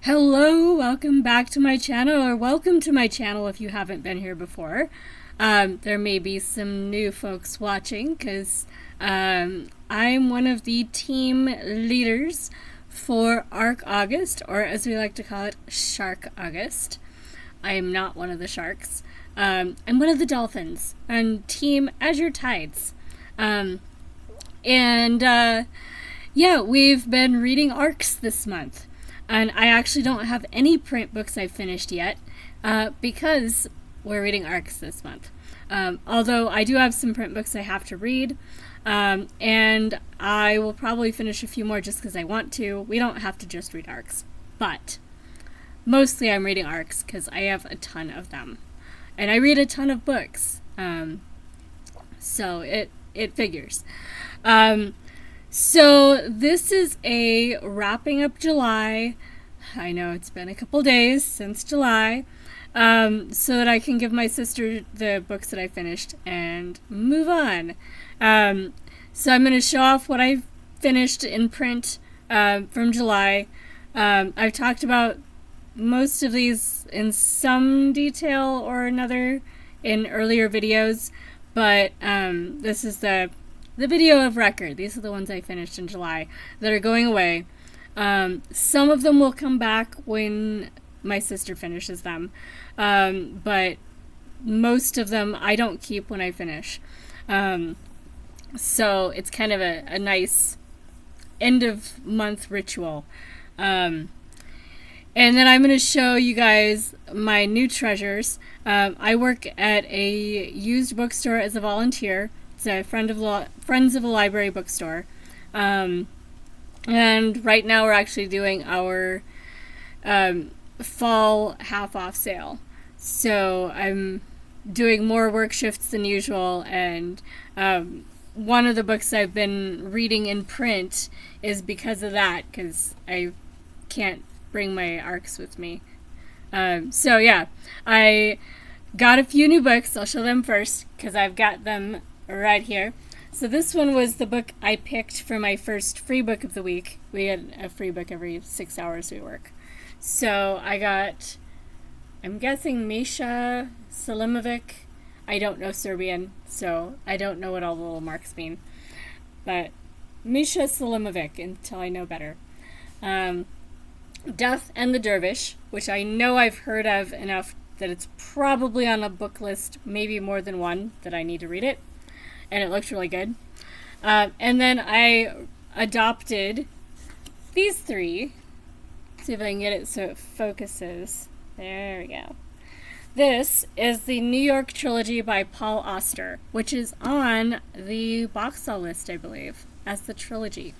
Hello, welcome back to my channel, or welcome to my channel if you haven't been here before. There may be some new folks watching because I'm one of the team leaders for ShARC August, or as we like to call it, ShARC August. I am not one of the sharks. I'm one of the dolphins on Team Azure Tides. Yeah, we've been reading arcs this month. And I actually don't have any print books I've finished yet because we're reading arcs this month. Although I do have some print books I have to read, and I will probably finish a few more just because I want to. We don't have to just read arcs, but mostly I'm reading arcs because I have a ton of them. And I read a ton of books, so it figures. So this is a wrapping up July. I know it's been a couple days since July, so that I can give my sister the books that I finished and move on. So I'm going to show off what I finished in print from July. I've talked about most of these in some detail or another in earlier videos, but this is the video of record. These are the ones I finished in July that are going away. Some of them will come back when my sister finishes them, but most of them I don't keep when I finish. So it's kind of a nice end of month ritual. And then I'm going to show you guys my new treasures. I work at a used bookstore as a volunteer. It's a Friends of the Library bookstore. And right now we're actually doing our fall half-off sale. So I'm doing more work shifts than usual, and one of the books I've been reading in print is because of that, because I can't bring my arcs with me. So yeah, I got a few new books. I'll show them first because I've got them right here. So this one was the book I picked for my first free book of the week. We had a free book every 6 hours we work. So I got, I'm guessing Misha Selimovic. I don't know Serbian, so I don't know what all the little marks mean. But Misha Selimovic until I know better. Death and the Dervish, which I know I've heard of enough that it's probably on a book list, maybe more than one, that I need to read it. And it looks really good. And then I adopted these three. Let's see if I can get it so it focuses. There we go. This is the New York trilogy by Paul Auster, which is on the box set list, I believe, as the trilogy.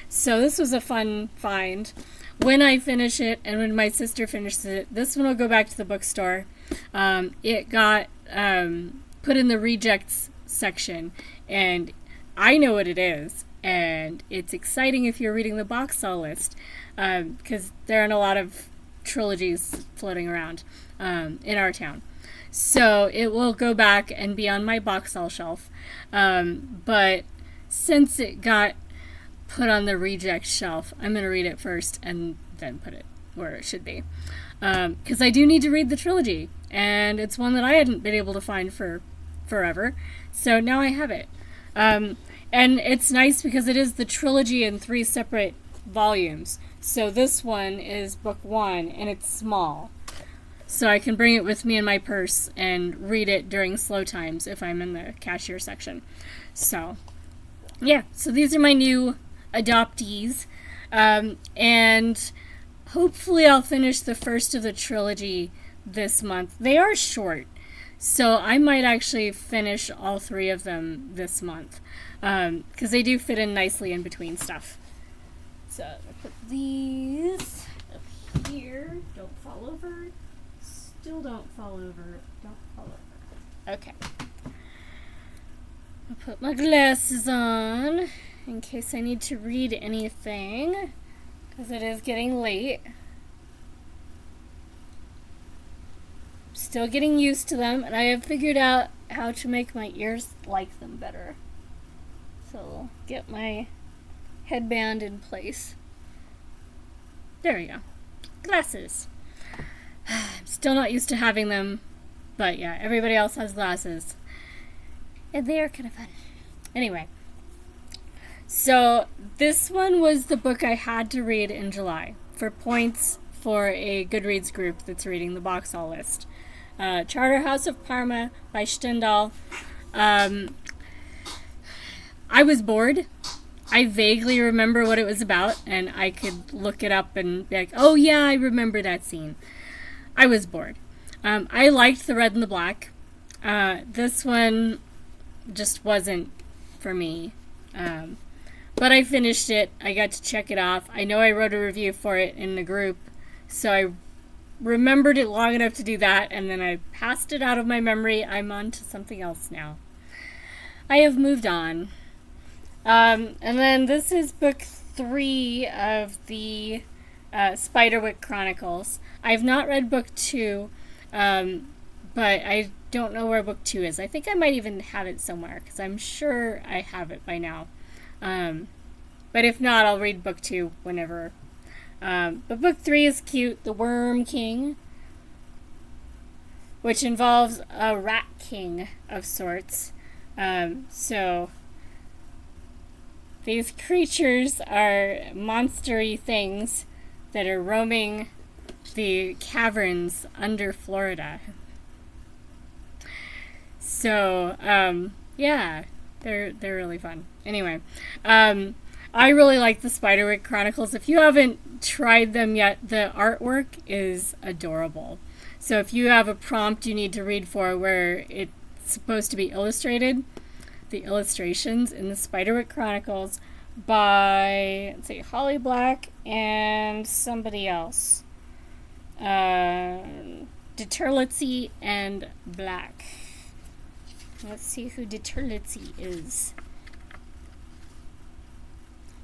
So this was a fun find. When I finish it and when my sister finishes it, this one will go back to the bookstore. It got put in the rejects section, and I know what it is, and it's exciting if you're reading the box set list, because there aren't a lot of trilogies floating around in our town. So it will go back and be on my box set shelf, but since it got put on the reject shelf, I'm going to read it first and then put it where it should be, because I do need to read the trilogy, and it's one that I hadn't been able to find for forever. So now I have it. And it's nice because it is the trilogy in 3 separate volumes. So this one is book 1, and it's small. So I can bring it with me in my purse and read it during slow times if I'm in the cashier section. So, yeah. So these are my new adoptees. And hopefully I'll finish the first of the trilogy this month. They are short, so I might actually finish all 3 of them this month, because they do fit in nicely in between stuff. So I'm going to put these up here. Don't fall over. Still don't fall over. Don't fall over. Okay. I'll put my glasses on in case I need to read anything, because it is getting late. Still getting used to them, and I have figured out how to make my ears like them better. So, get my headband in place. There we go. Glasses. I'm still not used to having them, but yeah, everybody else has glasses. And they are kind of fun. Anyway, so this one was the book I had to read in July for points for a Goodreads group that's reading the box all list. Charterhouse of Parma by Jindal. I was bored. I vaguely remember what it was about, and I could look it up and be like, oh yeah, I remember that scene. I was bored. I liked the red and the black. This one just wasn't for me. But I finished it. I got to check it off. I know I wrote a review for it in the group, so I remembered it long enough to do that, and then I passed it out of my memory. I'm on to something else now. I have moved on. And then this is book 3 of the Spiderwick Chronicles. I've not read book 2, but I don't know where book 2 is. I think I might even have it somewhere, because I'm sure I have it by now. But if not, I'll read book 2 whenever. But book 3 is cute, The Worm King, which involves a rat king of sorts. So these creatures are monstery things that are roaming the caverns under Florida. So, yeah, they're really fun. Anyway, I really like the Spiderwick Chronicles. If you haven't tried them yet, the artwork is adorable. So if you have a prompt you need to read for where it's supposed to be illustrated, the illustrations in the Spiderwick Chronicles by, let's see, Holly Black and somebody else. Deterlitzy and Black. Let's see who Deterlitzy is.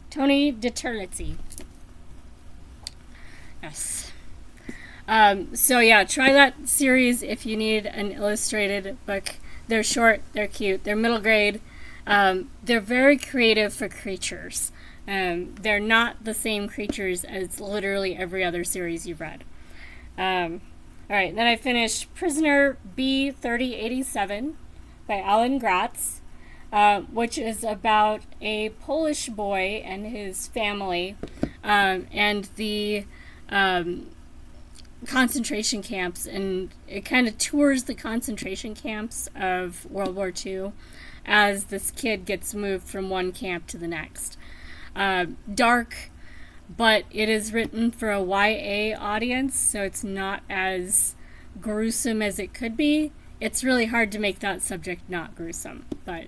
Tony Deterlitzy. Yes. So yeah, try that series if you need an illustrated book. They're short, they're cute, they're middle grade. They're very creative for creatures. They're not the same creatures as literally every other series you've read. Alright, then I finished Prisoner B3087 by Alan Gratz, which is about a Polish boy and his family, and the concentration camps, and it kind of tours the concentration camps of World War II as this kid gets moved from one camp to the next. Dark, but it is written for a YA audience, so it's not as gruesome as it could be. It's really hard to make that subject not gruesome, but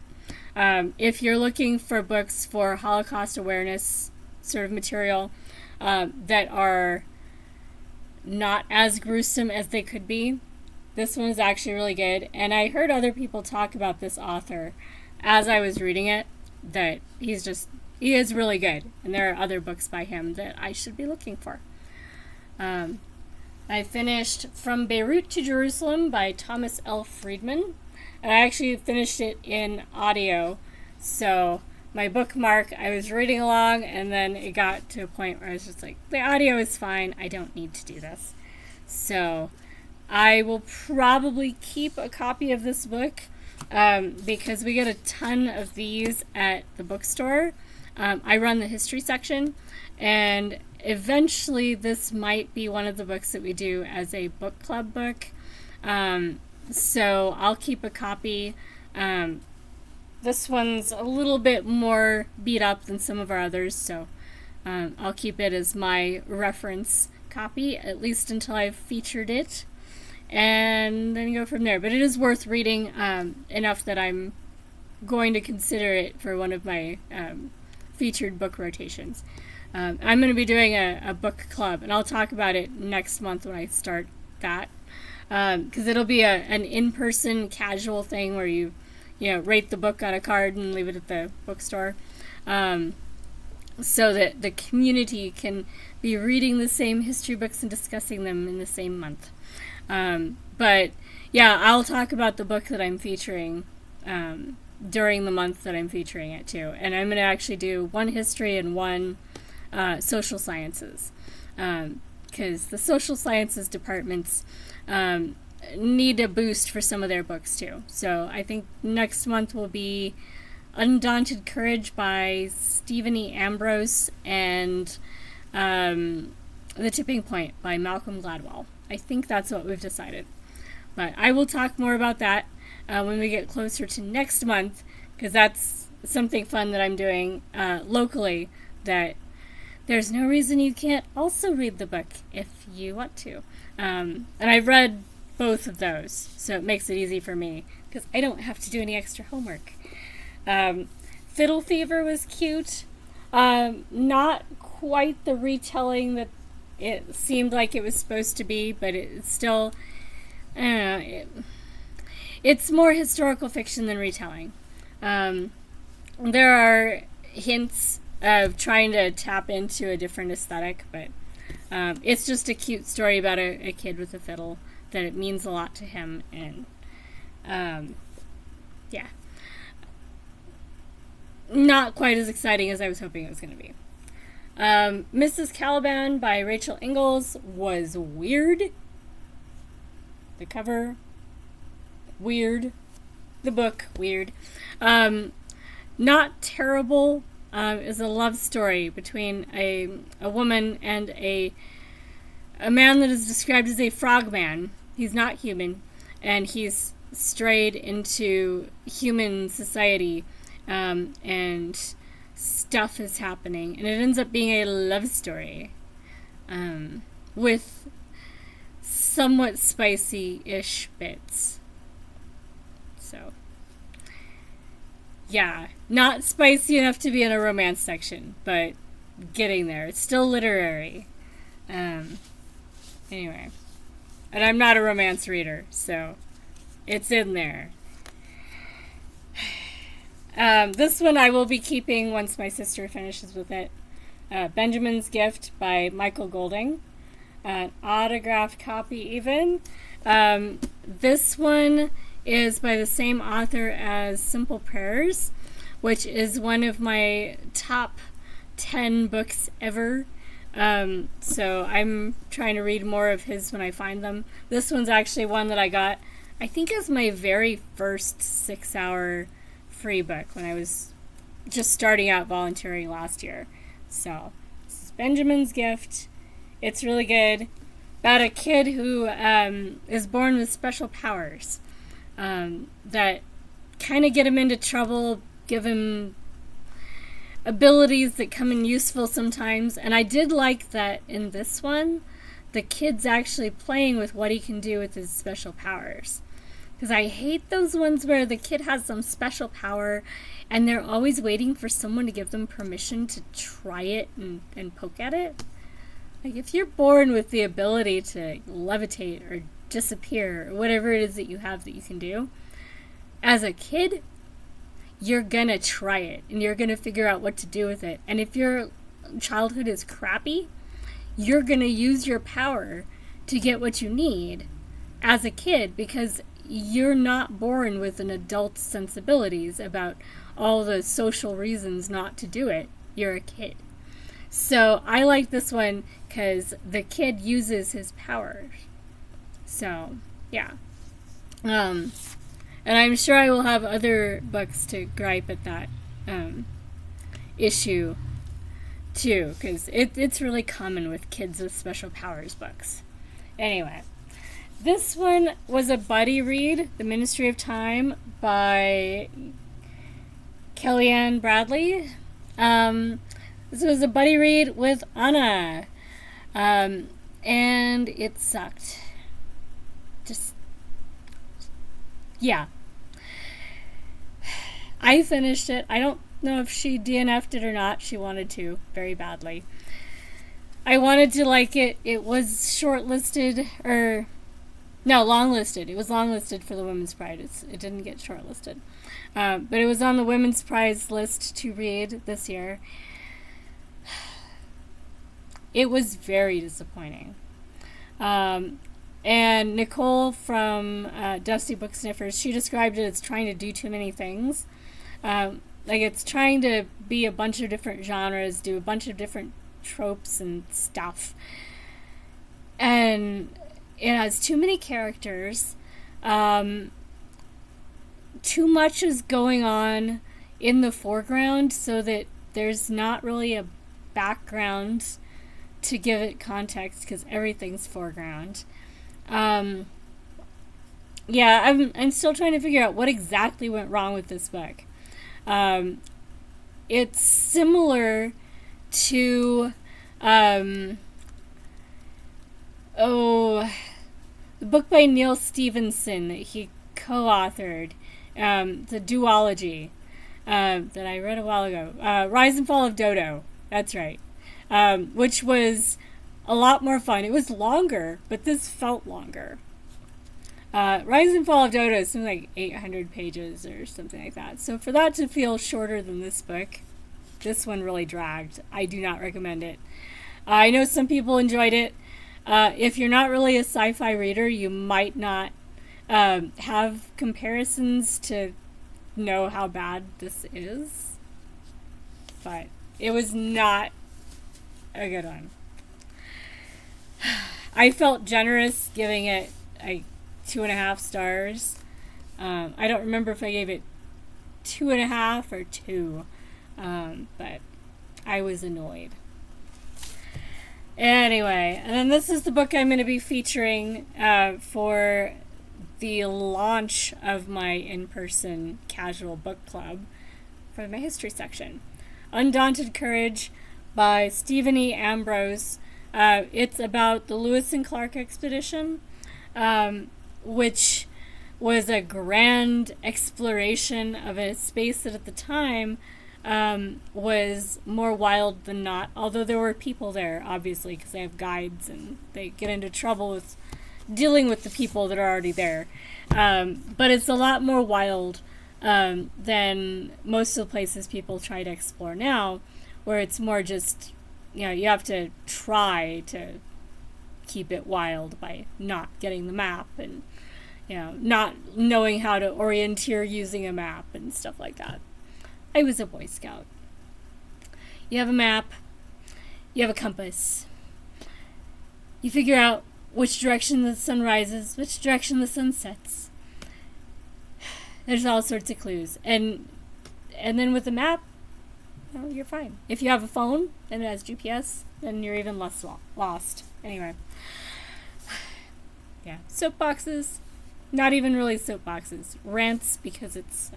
if you're looking for books for Holocaust awareness sort of material that are not as gruesome as they could be, this one is actually really good. And I heard other people talk about this author as I was reading it, that he is really good, and there are other books by him that I should be looking for. I finished From Beirut to Jerusalem by Thomas L. Friedman, and I actually finished it in audio, so my bookmark, I was reading along, and then it got to a point where I was just like, the audio is fine, I don't need to do this. So I will probably keep a copy of this book, because we get a ton of these at the bookstore. I run the history section, and eventually this might be one of the books that we do as a book club book. So I'll keep a copy. This one's a little bit more beat up than some of our others, so I'll keep it as my reference copy, at least until I've featured it, and then go from there. But it is worth reading enough that I'm going to consider it for one of my featured book rotations. I'm going to be doing a book club, and I'll talk about it next month when I start that, because it'll be an in-person casual thing where you rate the book on a card and leave it at the bookstore, so that the community can be reading the same history books and discussing them in the same month. But yeah, I'll talk about the book that I'm featuring during the month that I'm featuring it too, and I'm going to actually do one history and one social sciences. because the social sciences departments need a boost for some of their books too. So I think next month will be Undaunted Courage by Stephen E. Ambrose and The Tipping Point by Malcolm Gladwell. I think that's what we've decided. But I will talk more about that when we get closer to next month, because that's something fun that I'm doing locally that there's no reason you can't also read the book if you want to. And I've read both of those, so it makes it easy for me because I don't have to do any extra homework. Fiddle Fever was cute. Not quite the retelling that it seemed like it was supposed to be, but it's still, it's more historical fiction than retelling. There are hints of trying to tap into a different aesthetic, but it's just a cute story about a kid with a fiddle that it means a lot to him, and yeah. Not quite as exciting as I was hoping it was going to be. Mrs. Caliban by Rachel Ingalls was weird. The cover, weird. The book, weird. Not terrible. Is a love story between a woman and a man that is described as a frogman. He's not human, and he's strayed into human society, and stuff is happening, and it ends up being a love story with somewhat spicy-ish bits. So, yeah, not spicy enough to be in a romance section, but getting there. It's still literary. Anyway, and I'm not a romance reader, so it's in there. This one I will be keeping once my sister finishes with it. Benjamin's Gift by Michael Golding. An autographed copy even. This one is by the same author as Simple Prayers, which is one of my top 10 books ever. So I'm trying to read more of his when I find them. This one's actually one that I got, I think, as my very first 6-hour free book when I was just starting out volunteering last year. So this is Benjamin's Gift. It's really good. About a kid who is born with special powers that kind of get him into trouble, give him abilities that come in useful sometimes. And I did like that in this one, the kid's actually playing with what he can do with his special powers. Because I hate those ones where the kid has some special power and they're always waiting for someone to give them permission to try it and poke at it. Like, if you're born with the ability to levitate or disappear or whatever it is that you have that you can do, as a kid, you're gonna try it and you're gonna figure out what to do with it. And if your childhood is crappy, you're gonna use your power to get what you need as a kid, because you're not born with an adult's sensibilities about all the social reasons not to do it. You're a kid. So I like this one because the kid uses his powers. So, yeah. And I'm sure I will have other books to gripe at that issue too, because it's really common with kids with special powers books. Anyway. This one was a buddy read, The Ministry of Time by Kellyanne Bradley. This was a buddy read with Anna. And it sucked. Yeah. I finished it. I don't know if she DNF'd it or not. She wanted to, very badly. I wanted to like it. It was shortlisted, or... No, longlisted. It was longlisted for the Women's Prize. It didn't get shortlisted. But it was on the Women's Prize list to read this year. It was very disappointing. And Nicole from Dusty Book Sniffers, she described it as trying to do too many things. Like, it's trying to be a bunch of different genres, do a bunch of different tropes and stuff. and it has too many characters. Too much is going on in the foreground so that there's not really a background to give it context because everything's foreground. I'm still trying to figure out what exactly went wrong with this book. It's similar to the book by Neil Stevenson that he co-authored, the duology that I read a while ago, Rise and Fall of Dodo. That's right. Which was a lot more fun. It was longer, but this felt longer. Rise and Fall of Dodo is something like 800 pages or something like that. So for that to feel shorter than this book, this one really dragged. I do not recommend it. I know some people enjoyed it. If you're not really a sci-fi reader, you might not have comparisons to know how bad this is. But it was not a good one. I felt generous giving it like 2.5 stars. I don't remember if I gave it 2.5 or 2, but I was annoyed. Anyway, and then this is the book I'm going to be featuring for the launch of my in-person casual book club for my history section. Undaunted Courage by Stephen E. Ambrose. It's about the Lewis and Clark expedition, which was a grand exploration of a space that at the time was more wild than not, although there were people there, obviously, because they have guides and they get into trouble with dealing with the people that are already there. But it's a lot more wild than most of the places people try to explore now, where it's more just, you have to try to keep it wild by not getting the map and, not knowing how to orienteer using a map and stuff like that. I was a Boy Scout. You have a map, you have a compass. You figure out which direction the sun rises, which direction the sun sets. There's all sorts of clues. And then with the map, you're fine. If you have a phone and it has GPS, then you're even less lost. Anyway. Yeah. Soapboxes. Not even really soapboxes. Rants, because it's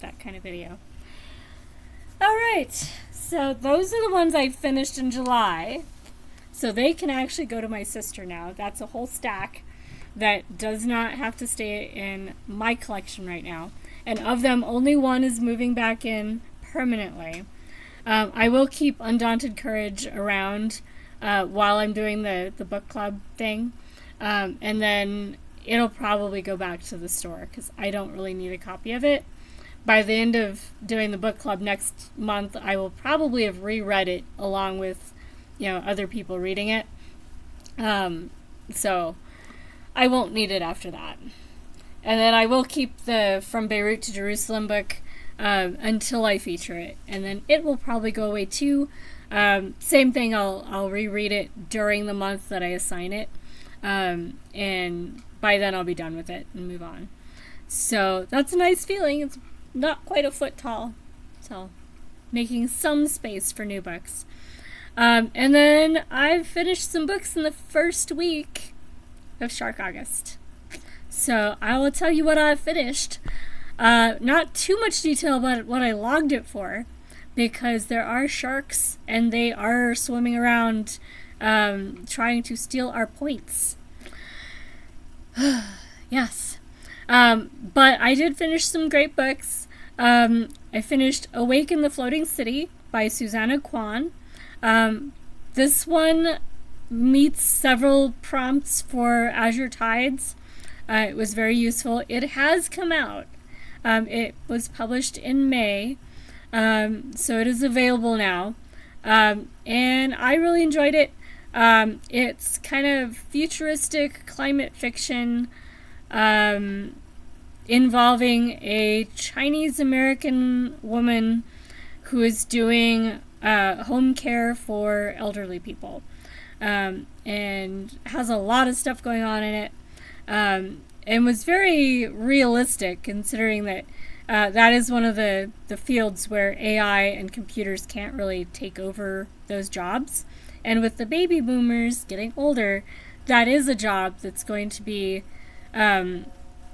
that kind of video. Alright. So those are the ones I finished in July. So they can actually go to my sister now. That's a whole stack that does not have to stay in my collection right now. And of them, only one is moving back in permanently. I will keep Undaunted Courage around while I'm doing the book club thing. And then it'll probably go back to the store because I don't really need a copy of it. By the end of doing the book club next month, I will probably have reread it along with other people reading it. So I won't need it after that. And then I will keep the From Beirut to Jerusalem book until I feature it. And then it will probably go away too. Same thing, I'll reread it during the month that I assign it. And by then I'll be done with it and move on. So that's a nice feeling. It's not quite a foot tall. So making some space for new books. And then I've finished some books in the first week of ShARC August. So I will tell you what I've finished. Not too much detail about what I logged it for, because there are sharks and they are swimming around trying to steal our points. Yes. But I did finish some great books. I finished Awake in the Floating City by Susanna Kwan. This one meets several prompts for Azure Tides. It was very useful. It has come out. It was published in May, so it is available now. And I really enjoyed it. It's kind of futuristic climate fiction involving a Chinese-American woman who is doing home care for elderly people. and has a lot of stuff going on in it, and was very realistic considering that that is one of the fields where AI and computers can't really take over those jobs. And with the baby boomers getting older, that is a job that's going to be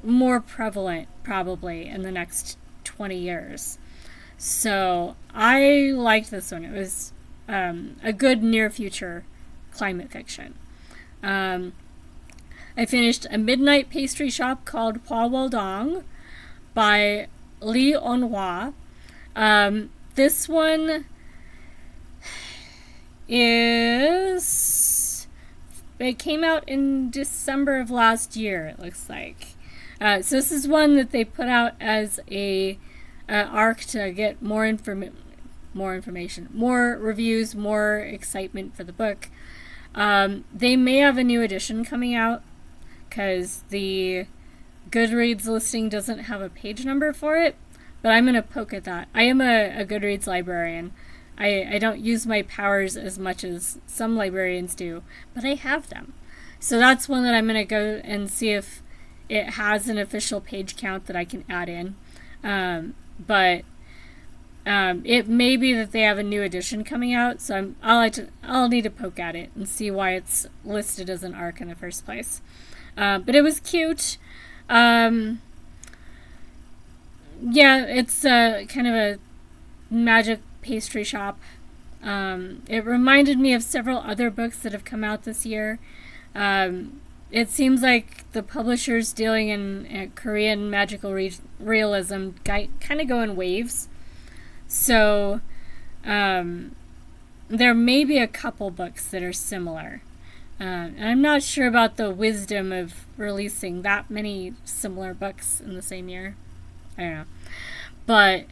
more prevalent probably in the next 20 years. So I liked this one. It was a good near future climate fiction. I finished A Midnight Pastry Shop called Hwawoldang by Onhwa. This one it came out in December of last year, it looks like. So this is one that they put out as a arc to get more information, more reviews, more excitement for the book. They may have a new edition coming out because the Goodreads listing doesn't have a page number for it, but I'm going to poke at that. I am a Goodreads librarian. I don't use my powers as much as some librarians do, but I have them. So that's one that I'm going to go and see if it has an official page count that I can add in. But it may be that they have a new edition coming out, so I'll need to poke at it and see why it's listed as an arc in the first place. But it was cute. Yeah, it's kind of a magic pastry shop. It reminded me of several other books that have come out this year. It seems like the publishers dealing in Korean magical realism kind of go in waves. So there may be a couple books that are similar. And I'm not sure about the wisdom of releasing that many similar books in the same year. I don't know. But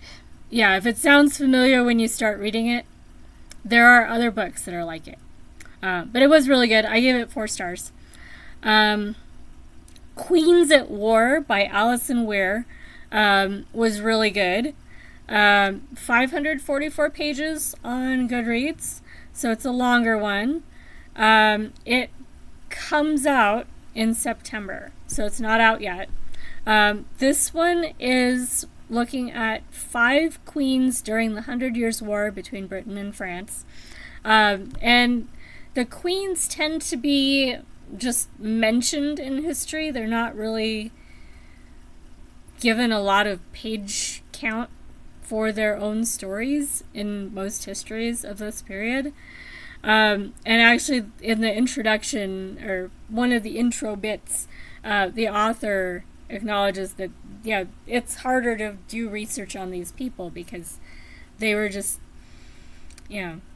yeah, if it sounds familiar when you start reading it, there are other books that are like it. But it was really good. I gave it 4 stars. Queens at War by Alison Weir was really good. 544 pages on Goodreads, so it's a longer one. It comes out in September, so it's not out yet. This one is looking at 5 queens during the 100 Years' War between Britain and France. And the queens tend to be just mentioned in history. They're not really given a lot of page count for their own stories in most histories of this period. And actually, in the introduction, or one of the intro bits, the author acknowledges that, yeah, it's harder to do research on these people because they were just,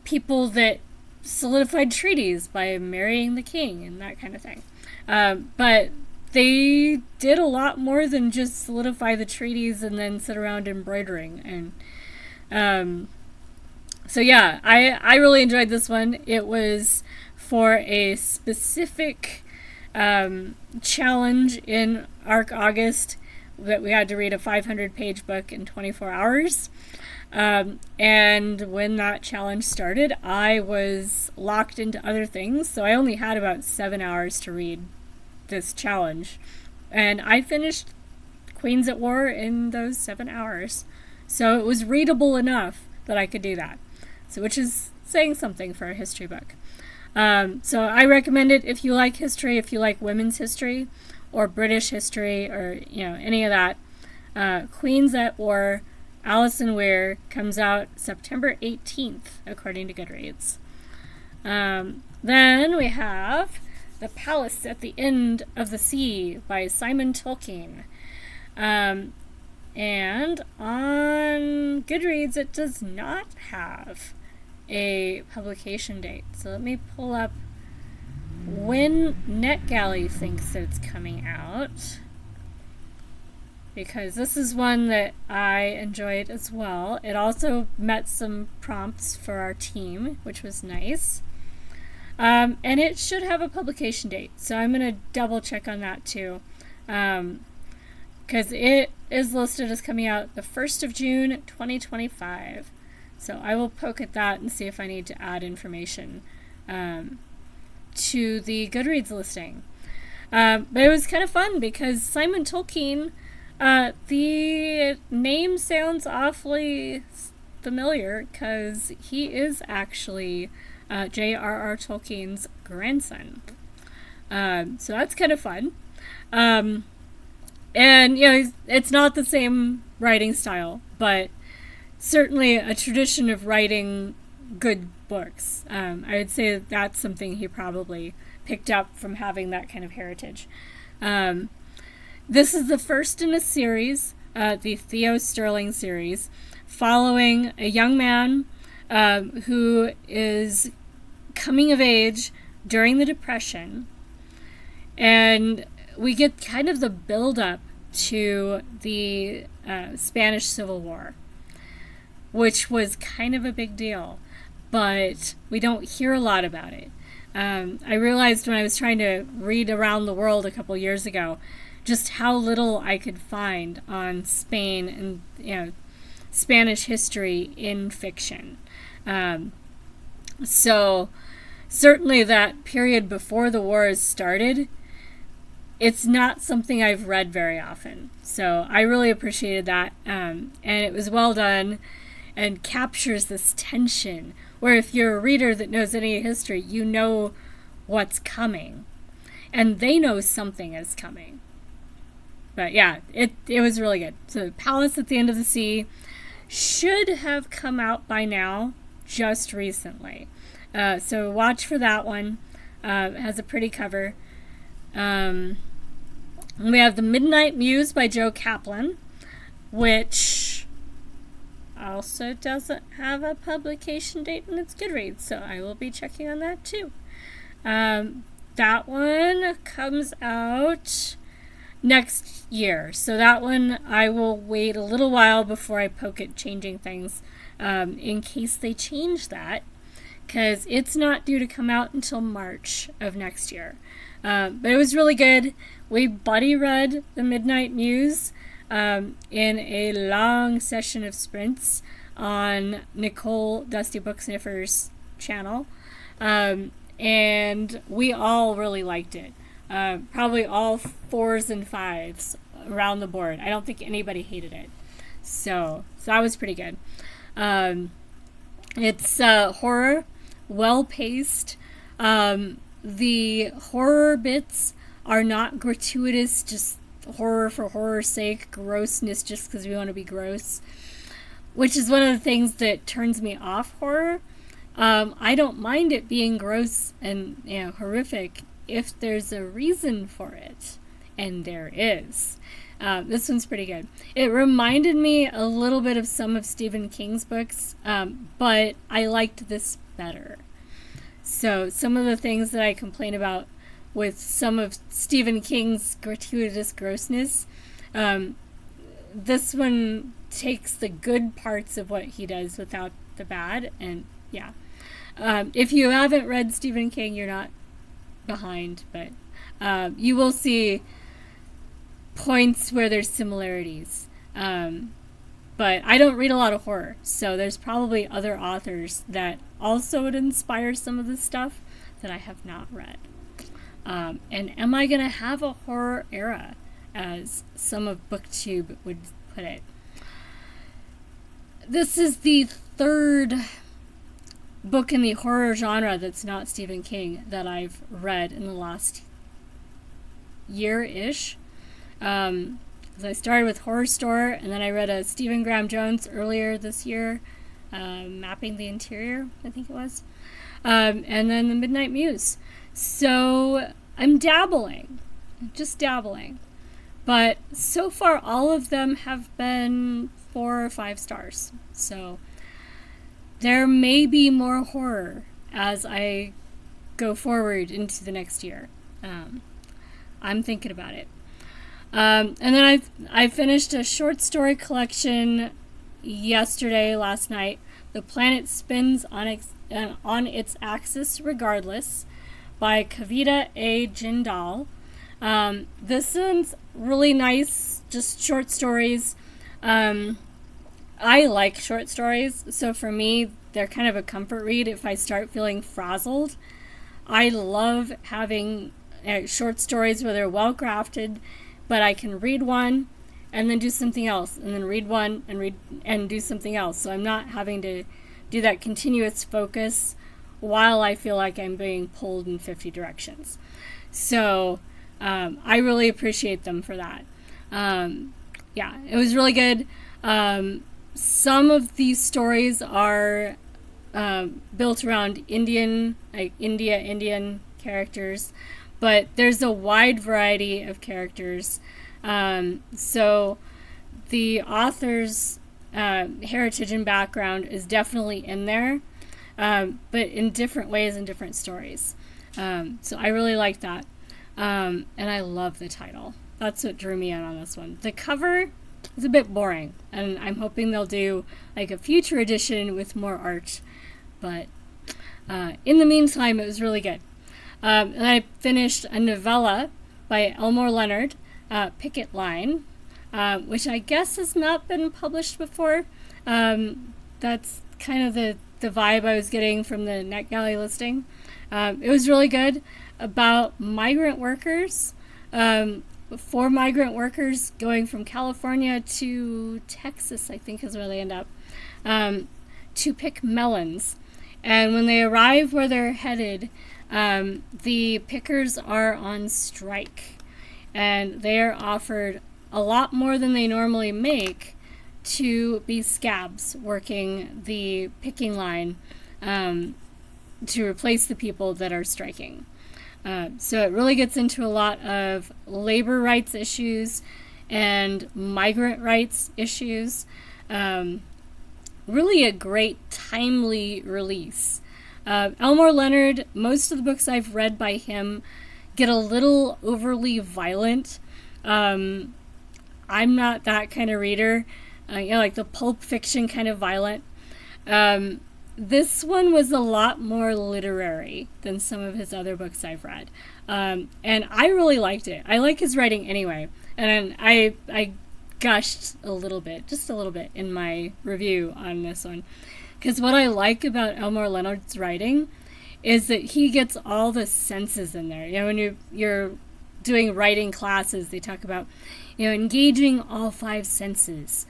people that solidified treaties by marrying the king and that kind of thing. But they did a lot more than just solidify the treaties and then sit around embroidering. And so yeah, I really enjoyed this one. It was for a specific challenge in ShARC August that we had to read a 500-page book in 24 hours. And when that challenge started, I was locked into other things, so I only had about 7 hours to read this challenge. And I finished Queens at War in those 7 hours. So it was readable enough that I could do that. So, which is saying something for a history book. So I recommend it if you like history, if you like women's history, or British history, or any of that. Queens at War, Alison Weir, comes out September 18th, according to Goodreads. Then we have The Palace at the End of the Sea by Simon Tolkien. And on Goodreads, it does not have a publication date. So let me pull up when NetGalley thinks that it's coming out, because this is one that I enjoyed as well. It also met some prompts for our team, which was nice. And it should have a publication date, so I'm going to double check on that too. Because it is listed as coming out the 1st of June, 2025. So I will poke at that and see if I need to add information to the Goodreads listing. But it was kind of fun because Simon Tolkien, the name sounds awfully familiar because he is actually J.R.R. Tolkien's grandson. So that's kind of fun. And, it's not the same writing style, but certainly a tradition of writing good books. I would say that's something he probably picked up from having that kind of heritage. This is the first in a series, the Theo Sterling series, following a young man who is coming of age during the Depression. And we get kind of the build-up to the Spanish Civil War, which was kind of a big deal, but we don't hear a lot about it. I realized when I was trying to read around the world a couple years ago just how little I could find on Spain and Spanish history in fiction. So certainly that period before the wars started, it's not something I've read very often. So I really appreciated that. And it was well done and captures this tension where if you're a reader that knows any history, you know what's coming. And they know something is coming. But yeah, it was really good. So Palace at the End of the Sea should have come out by now, just recently. So watch for that one. It has a pretty cover. We have The Midnight Muse by Joe Kaplan, which also doesn't have a publication date in its Goodreads, so I will be checking on that too. That one comes out next year, so that one I will wait a little while before I poke at changing things, in case they change that, because it's not due to come out until March of next year. But it was really good. We buddy read The Midnight Muse in a long session of sprints on Nicole Dusty Booksniffer's channel. And we all really liked it. Probably all 4s and 5s around the board. I don't think anybody hated it. So that was pretty good. It's horror, well-paced. The horror bits are not gratuitous, just horror for horror's sake, grossness just because we want to be gross, which is one of the things that turns me off horror. I don't mind it being gross and horrific if there's a reason for it, and there is. This one's pretty good. It reminded me a little bit of some of Stephen King's books, but I liked this better. So some of the things that I complain about with some of Stephen King's gratuitous grossness, this one takes the good parts of what he does without the bad, and yeah. If you haven't read Stephen King, you're not behind, but you will see points where there's similarities. But I don't read a lot of horror, so there's probably other authors that also would inspire some of this stuff that I have not read. And am I going to have a horror era, as some of BookTube would put it? This is the third book in the horror genre that's not Stephen King that I've read in the last year-ish. I started with Horror Store, and then I read a Stephen Graham Jones earlier this year, Mapping the Interior, I think it was, and then The Midnight Muse. So I'm dabbling, just dabbling. But so far, all of them have been 4 or 5 stars. So there may be more horror as I go forward into the next year. I'm thinking about it. And then I finished a short story collection last night. The Planet Spins on its Axis Regardless by Kavita A. Jindal. This one's really nice, just short stories. I like short stories, so for me, they're kind of a comfort read if I start feeling frazzled. I love having short stories where they're well crafted, but I can read one and then do something else, and then read one and do something else. So I'm not having to do that continuous focus while I feel like I'm being pulled in 50 directions. So I really appreciate them for that. Yeah, it was really good. Some of these stories are built around Indian characters, but there's a wide variety of characters. So the author's heritage and background is definitely in there, but in different ways and different stories. So I really like that. And I love the title. That's what drew me in on this one. The cover is a bit boring, and I'm hoping they'll do like a future edition with more art. But in the meantime, it was really good. And I finished a novella by Elmore Leonard, Picket Line, which I guess has not been published before. That's kind of the vibe I was getting from the NetGalley listing. It was really good, about migrant workers, 4 migrant workers going from California to Texas, I think is where they end up, to pick melons. And when they arrive where they're headed, the pickers are on strike, and they are offered a lot more than they normally make to be scabs working the picking line to replace the people that are striking. So it really gets into a lot of labor rights issues and migrant rights issues. Really a great, timely release. Elmore Leonard, most of the books I've read by him get a little overly violent. I'm not that kind of reader, like the pulp fiction kind of violent. This one was a lot more literary than some of his other books I've read. And I really liked it. I like his writing anyway. And I gushed a little bit, just a little bit, in my review on this one. Because what I like about Elmore Leonard's writing is that he gets all the senses in there. When you're doing writing classes, they talk about, engaging all 5 senses.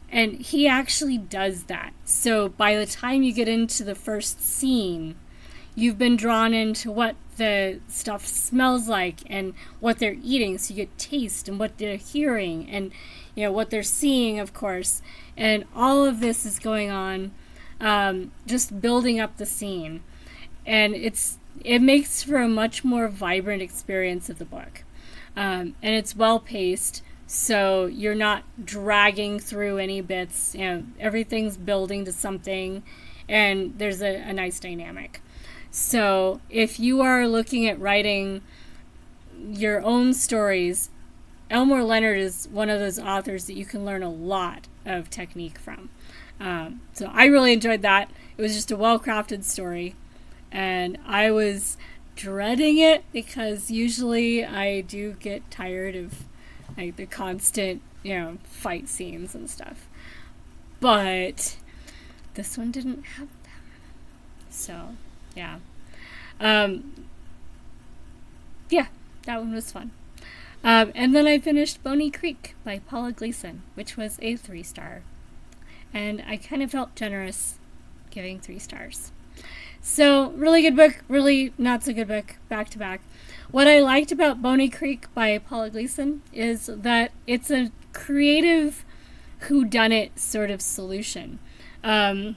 And he actually does that. So by the time you get into the first scene, you've been drawn into what the stuff smells like and what they're eating. So you get taste and what they're hearing and, what they're seeing, of course. And all of this is going on, just building up the scene. And it makes for a much more vibrant experience of the book. And it's well-paced. So you're not dragging through any bits. Everything's building to something, and there's a nice dynamic. So if you are looking at writing your own stories, Elmore Leonard is one of those authors that you can learn a lot of technique from. So I really enjoyed that. It was just a well-crafted story, and I was dreading it because usually I do get tired of the constant, fight scenes and stuff. But this one didn't have them. So, yeah. Yeah, that one was fun. And then I finished Boney Creek by Paula Gleeson, which was a 3-star. And I kind of felt generous giving 3 stars. So, really good book, really not so good book, back to back. What I liked about Boney Creek by Paula Gleeson is that it's a creative whodunit sort of solution. I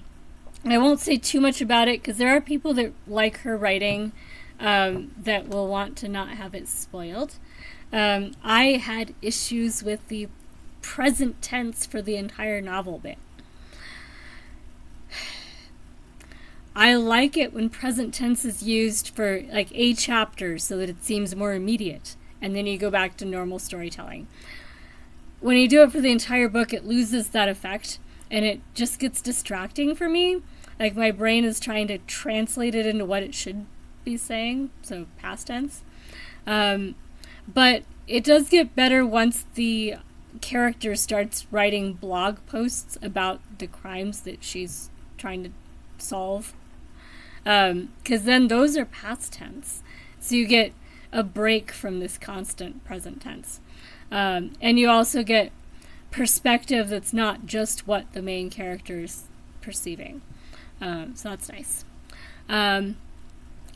won't say too much about it because there are people that like her writing that will want to not have it spoiled. I had issues with the present tense for the entire novel bit. I like it when present tense is used for a chapter so that it seems more immediate, and then you go back to normal storytelling. When you do it for the entire book, it loses that effect, and it just gets distracting for me. My brain is trying to translate it into what it should be saying, so past tense. But it does get better once the character starts writing blog posts about the crimes that she's trying to solve. Because then those are past tense. So you get a break from this constant present tense. And you also get perspective that's not just what the main character's perceiving. So that's nice. And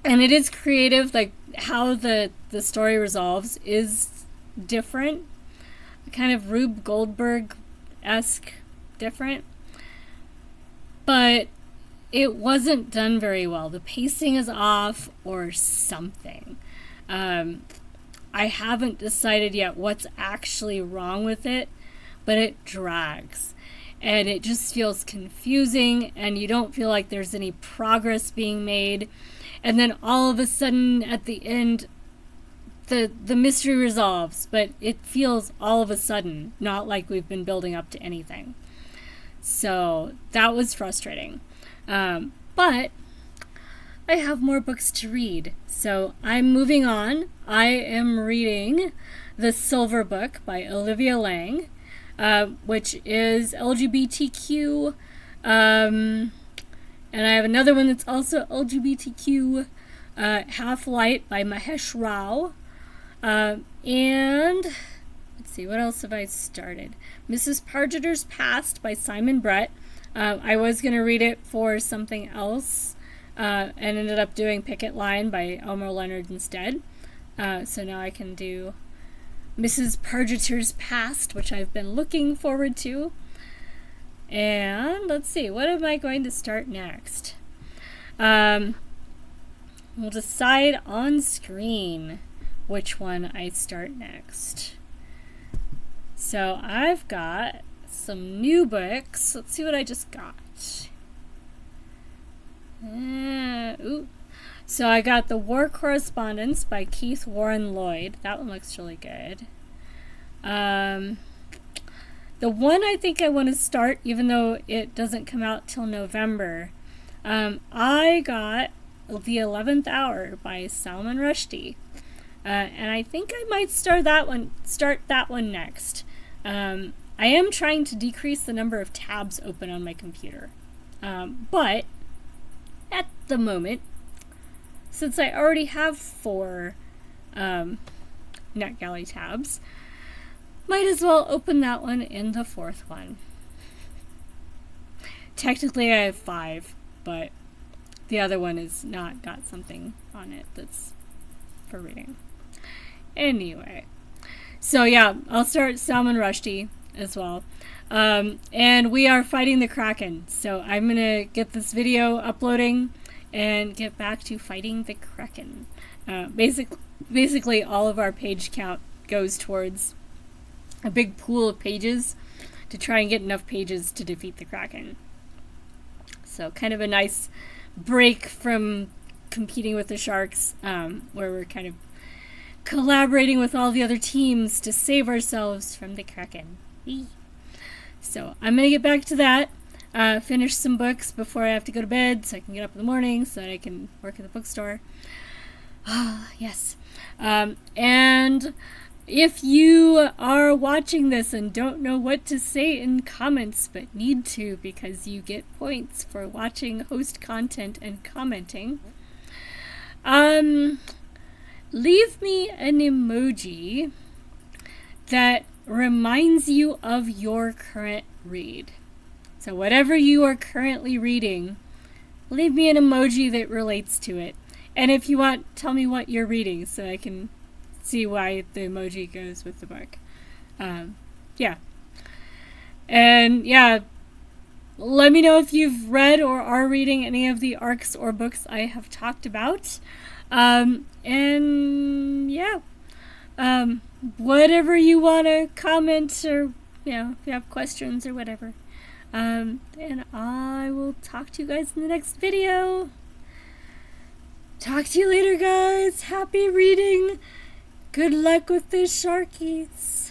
it is creative, like how the story resolves is different. Kind of Rube Goldberg-esque different. But it wasn't done very well. The pacing is off or something. I haven't decided yet what's actually wrong with it, but it drags. And it just feels confusing, and you don't feel like there's any progress being made. And then all of a sudden, at the end, the mystery resolves, but it feels all of a sudden, not like we've been building up to anything. So that was frustrating. But I have more books to read, so I'm moving on. I am reading The Silver Book by Olivia Laing, which is LGBTQ, and I have another one that's also LGBTQ, Half Light by Mahesh Rao, and let's see, what else have I started? Mrs. Pargeter's Past by Simon Brett. I was going to read it for something else, and ended up doing Picket Line by Elmore Leonard instead. So now I can do Mrs. Pargeter's Past, which I've been looking forward to. And let's see, what am I going to start next? We'll decide on screen which one I start next. So I've got some new books. Let's see what I just got. So I got The War Correspondence by Keith Warren Lloyd. That one looks really good. The one I think I want to start, even though it doesn't come out till November, I got The 11th Hour by Salman Rushdie. And I think I might start that one next. I am trying to decrease the number of tabs open on my computer. But at the moment, since I already have 4 NetGalley tabs, might as well open that one in the 4th one. Technically I have 5, but the other one has not got something on it that's for reading. Anyway, so yeah, I'll start Salman Rushdie as well. And we are fighting the Kraken, so I'm gonna get this video uploading and get back to fighting the Kraken. Basically all of our page count goes towards a big pool of pages to try and get enough pages to defeat the Kraken. So kind of a nice break from competing with the Sharks, where we're kind of collaborating with all the other teams to save ourselves from the Kraken. So I'm going to get back to that, finish some books before I have to go to bed so I can get up in the morning so that I can work at the bookstore. Yes. And if you are watching this and don't know what to say in comments but need to because you get points for watching host content and commenting, leave me an emoji that reminds you of your current read. So whatever you are currently reading, leave me an emoji that relates to it. And if you want, tell me what you're reading so I can see why the emoji goes with the book. Yeah. And yeah, let me know if you've read or are reading any of the arcs or books I have talked about. And yeah, whatever you want to comment or, if you have questions or whatever. And I will talk to you guys in the next video. Talk to you later, guys. Happy reading. Good luck with the Sharkies.